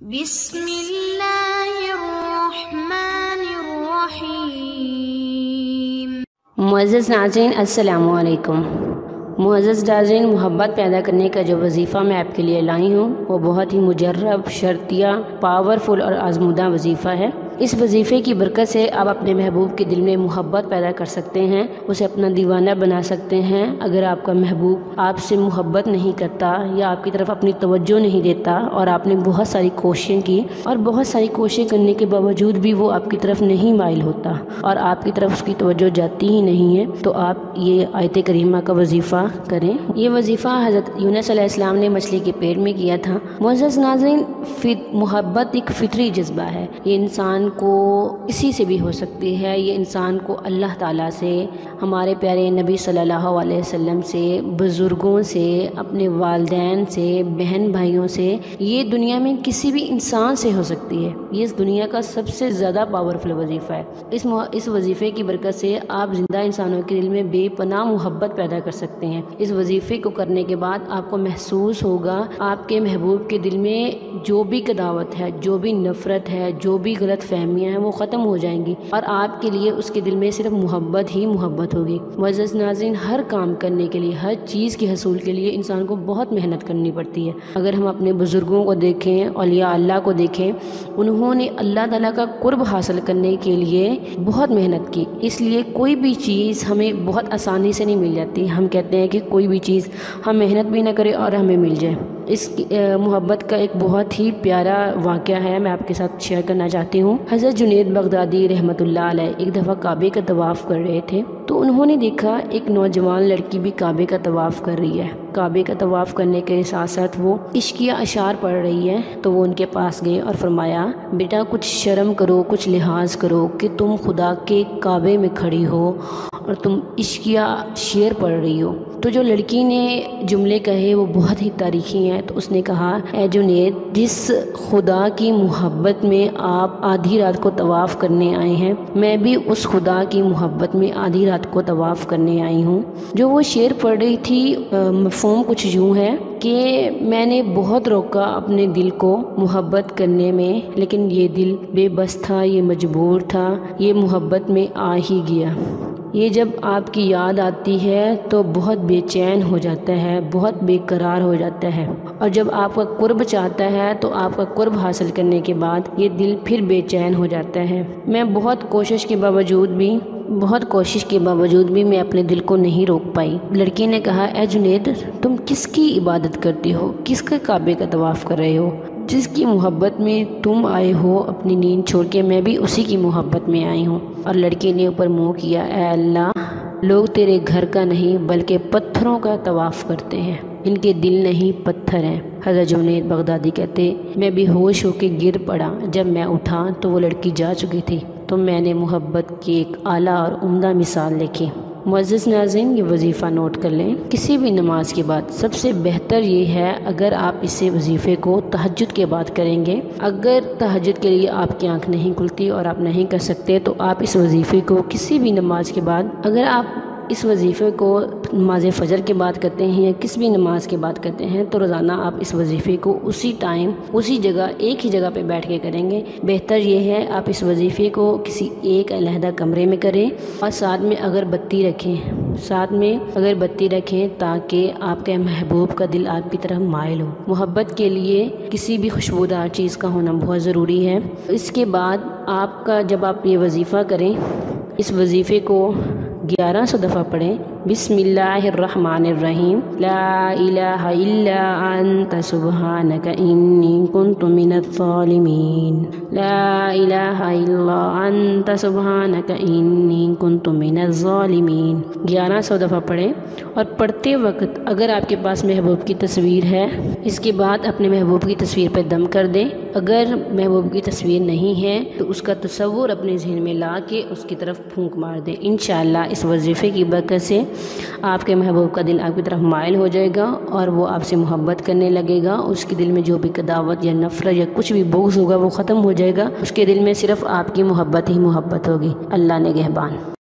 بسم اللہ الرحمن الرحیم۔ معزز ناظرین السلام علیکم۔ معزز ناظرین، محبت پیدا کرنے کا جو وظیفہ میں آپ کے لیے لائی ہوں وہ بہت ہی مجرب، شرطیہ، پاورفل اور آزمودہ وظیفہ ہے۔ اس وظیفے کی برکت سے آپ اپنے محبوب کے دل میں محبت پیدا کر سکتے ہیں، اسے اپنا دیوانہ بنا سکتے ہیں۔ اگر آپ کا محبوب آپ سے محبت نہیں کرتا یا آپ کی طرف اپنی توجہ نہیں دیتا اور آپ نے بہت ساری کوششیں کی اور بہت ساری کوششیں کرنے کے باوجود بھی وہ آپ کی طرف نہیں مائل ہوتا اور آپ کی طرف اس کی توجہ جاتی ہی نہیں ہے، تو آپ یہ آیت کریمہ کا وظیفہ کریں۔ یہ وظیفہ حضرت یونس علیہ السلام نے مچھلی کے پیٹ میں کیا تھا۔ معزز ناظرین، محبت ایک فطری جذبہ ہے، یہ انسان کو کسی سے بھی ہو سکتی ہے، یہ انسان کو اللہ تعالیٰ سے، ہمارے پیارے نبی صلی اللہ علیہ وسلم سے، بزرگوں سے، اپنے والدین سے، بہن بھائیوں سے، یہ دنیا میں کسی بھی انسان سے ہو سکتی ہے۔ یہ اس دنیا کا سب سے زیادہ پاورفل وظیفہ ہے۔ اس وظیفے کی برکت سے آپ زندہ انسانوں کے دل میں بے پناہ محبت پیدا کر سکتے ہیں۔ اس وظیفے کو کرنے کے بعد آپ کو محسوس ہوگا آپ کے محبوب کے دل میں جو بھی عداوت ہے، جو بھی نفرت ہے، جو بھی غلط فہمیاں ہیں وہ ختم ہو جائیں گی اور آپ کے لیے اس کے دل میں صرف محبت ہی محبت ہوگی۔ معزز ناظرین، ہر کام کرنے کے لیے، ہر چیز کے حصول کے لیے انسان کو بہت محنت کرنی پڑتی ہے۔ اگر ہم اپنے بزرگوں کو دیکھیں، اولیاء اللہ کو دیکھیں، انہوں نے اللہ تعالیٰ کا قرب حاصل کرنے کے لیے بہت محنت کی۔ اس لیے کوئی بھی چیز ہمیں بہت آسانی سے نہیں مل جاتی۔ ہم کہتے ہیں کہ کوئی بھی چیز ہم محنت بھی نہ کریں اور ہمیں مل جائے۔ اس محبت کا ایک بہت ہی پیارا واقعہ ہے، میں آپ کے ساتھ شیئر کرنا چاہتی ہوں۔ حضرت جنید بغدادی رحمۃ اللہ علیہ ایک دفعہ کعبے کا طواف کر رہے تھے تو انہوں نے دیکھا ایک نوجوان لڑکی بھی کعبے کا طواف کر رہی ہے۔ کعبے کا طواف کرنے کے ساتھ ساتھ وہ عشقیہ اشعار پڑھ رہی ہے، تو وہ ان کے پاس گئے اور فرمایا، بیٹا کچھ شرم کرو، کچھ لحاظ کرو کہ تم خدا کے کعبے میں کھڑی ہو اور تم عشقیہ شعر پڑھ رہی ہو۔ تو جو لڑکی نے جملے کہے وہ بہت ہی تاریخی ہیں، تو اس نے کہا، اے جنید، جس خدا کی محبت میں آپ آدھی رات کو طواف کرنے آئے ہیں، میں بھی اس خدا کی محبت میں آدھی رات کو طواف کرنے آئی ہوں۔ جو وہ شعر پڑھ رہی تھی مفہوم کچھ یوں ہے کہ میں نے بہت روکا اپنے دل کو محبت کرنے میں، لیکن یہ دل بے بس تھا، یہ مجبور تھا، یہ محبت میں آ ہی گیا۔ یہ جب آپ کی یاد آتی ہے تو بہت بے چین ہو جاتا ہے، بہت بے قرار ہو جاتا ہے، اور جب آپ کا قرب چاہتا ہے تو آپ کا قرب حاصل کرنے کے بعد یہ دل پھر بے چین ہو جاتا ہے۔ میں بہت کوشش کے باوجود بھی میں اپنے دل کو نہیں روک پائی۔ لڑکی نے کہا، اے جنید، تم کس کی عبادت کرتے ہو، کس کے کعبے کا طواف کر رہے ہو؟ جس کی محبت میں تم آئے ہو اپنی نیند چھوڑ کے، میں بھی اسی کی محبت میں آئی ہوں۔ اور لڑکی نے اوپر منہ کیا، اے اللہ، لوگ تیرے گھر کا نہیں بلکہ پتھروں کا طواف کرتے ہیں، ان کے دل نہیں پتھر ہیں۔ حضرت جنید بغدادی کہتے، میں بے ہوش ہو کے گر پڑا، جب میں اٹھا تو وہ لڑکی جا چکی تھی، تو میں نے محبت کی ایک اعلیٰ اور عمدہ مثال دیکھی۔ معزز ناظرین، یہ وظیفہ نوٹ کر لیں، کسی بھی نماز کے بعد سب سے بہتر یہ ہے اگر آپ اس وظیفے کو تہجد کے بعد کریں گے۔ اگر تہجد کے لیے آپ کی آنکھ نہیں کھلتی اور آپ نہیں کر سکتے تو آپ اس وظیفے کو کسی بھی نماز کے بعد، اگر آپ اس وظیفے کو نماز فجر کے بعد کرتے ہیں یا کسی بھی نماز کے بعد کرتے ہیں تو روزانہ آپ اس وظیفے کو اسی ٹائم، اسی جگہ، ایک ہی جگہ پہ بیٹھ کے کریں گے۔ بہتر یہ ہے آپ اس وظیفے کو کسی ایک علیحدہ کمرے میں کریں اور ساتھ میں اگر بتی رکھیں تاکہ آپ کے محبوب کا دل آپ کی طرف مائل ہو۔ محبت کے لیے کسی بھی خوشبودار چیز کا ہونا بہت ضروری ہے۔ اس کے بعد جب آپ یہ وظیفہ کریں، اس وظیفے کو 1100 دفعہ پڑھیں۔ بسم اللہ الرحمن الرحیم، لا الہ الا انت سبحانک انی کنت من الظالمین، لا الہ الا انت سبحانک انی کنت من الظالمین۔ 1100 دفعہ پڑھیں، اور پڑھتے وقت اگر آپ کے پاس محبوب کی تصویر ہے، اس کے بعد اپنے محبوب کی تصویر پہ دم کر دیں۔ اگر محبوب کی تصویر نہیں ہے تو اس کا تصور اپنے ذہن میں لا کے اس کی طرف پھونک مار دیں۔ انشاءاللہ اس وظیفے کی برکت سے آپ کے محبوب کا دل آپ کی طرف مائل ہو جائے گا اور وہ آپ سے محبت کرنے لگے گا۔ اس کے دل میں جو بھی عداوت یا نفرت یا کچھ بھی بغض ہوگا وہ ختم ہو جائے گا۔ اس کے دل میں صرف آپ کی محبت ہی محبت ہوگی۔ اللہ نگہبان۔